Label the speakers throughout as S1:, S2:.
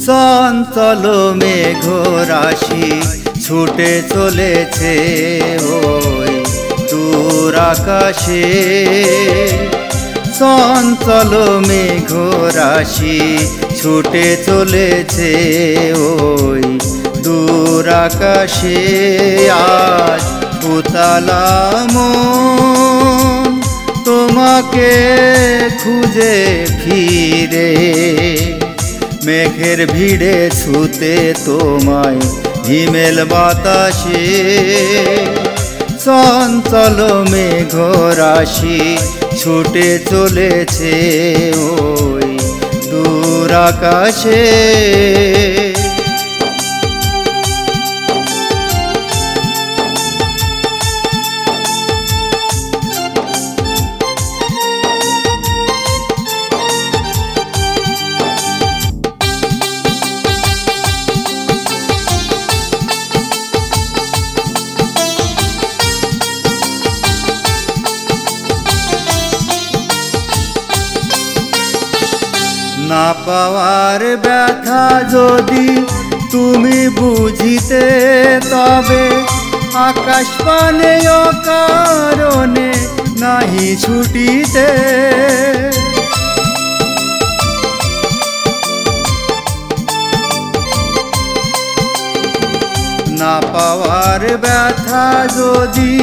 S1: চঞ্চল মেঘ রাশি ছুটে চলেছে ওই দূর আকাশে। চঞ্চল মেঘ রাশি ছুটে চলেছে ওই দূর আকাশে। আজ উতালা মন তোমাকে খুঁজে ফিরে, মেঘের ভিড়ে ছুতে তোমায় হিমেল বাতাসে। চঞ্চল মেঘ রাশি ছুটে চলেছে ওই দূর আকাশে। না পাওয়ার ব্যথা যদি তুমি বুঝিতে, তবে আকাশ পানে অকারণে নাহি ছুটিতে। না পাওয়ার ব্যথা যদি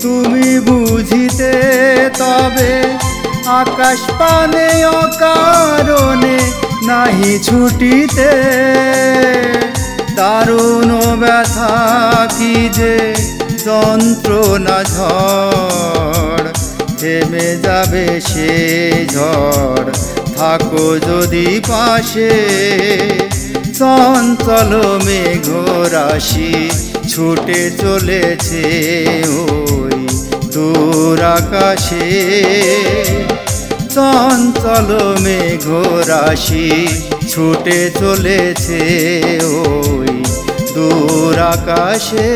S1: তুমি বুঝিতে, তবে আকাশ পানে অকারণে নাহি ছুটিতে। দারুণ ব্যথা কি যে যন্ত্রণা, ঝড় থেমে যাবে সে ঝড় থাকো যদি পাশে। চঞ্চল মেঘ রাশি ছুটে চলেছে ওই দূর আকাশে। চঞ্চল মেঘ রাশি ছুটে চলেছে ওই দূর আকাশে।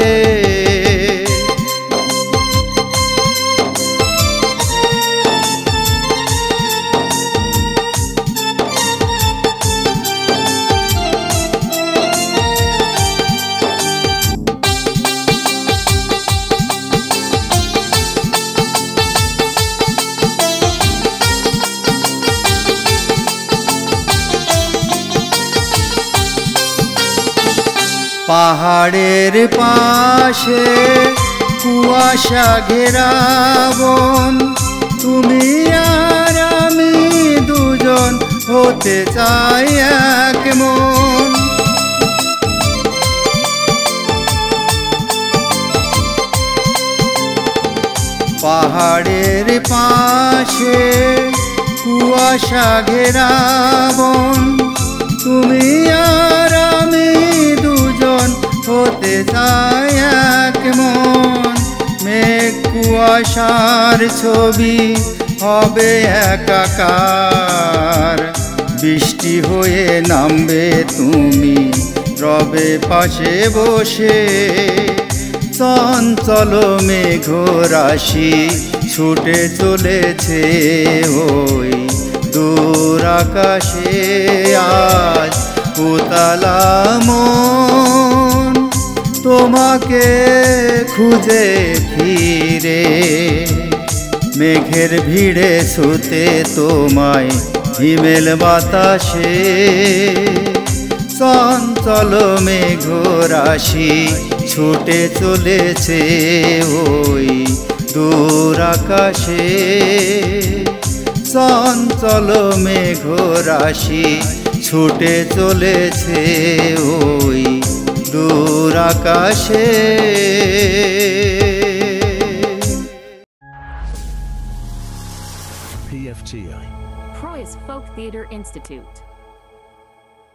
S1: পাহাড়ের পাশে কুয়াশা ঘেরা বন, তুমি আর আমি দুজন হতে চাই এক মন। পাহাড়ের পাশে কুয়াশা ঘেরা বন, তুমি আর আমি দুজন হতে চাই এক মন। মেঘ কুয়াশার ছবি হবে একাকার, বৃষ্টি হয়ে নামবে তুমি রবে পাশে বসে। চঞ্চল মেঘ রাশি ছুটে চলেছে ওই দূর আকাশে। আজ উতালা মন তোমাকে খুঁজে ফিরে, মেঘের ভিড়ে ছুতে তোমায় হিমেল বাতাসে। চঞ্চল মেঘ রাশি ছুটে চলেছে ওই দূর আকাশে। চঞ্চল মেঘ রাশি ছুটে চলেছে ওই দূর আকাশে।
S2: PFTI. Preuss Folk Theater Institute.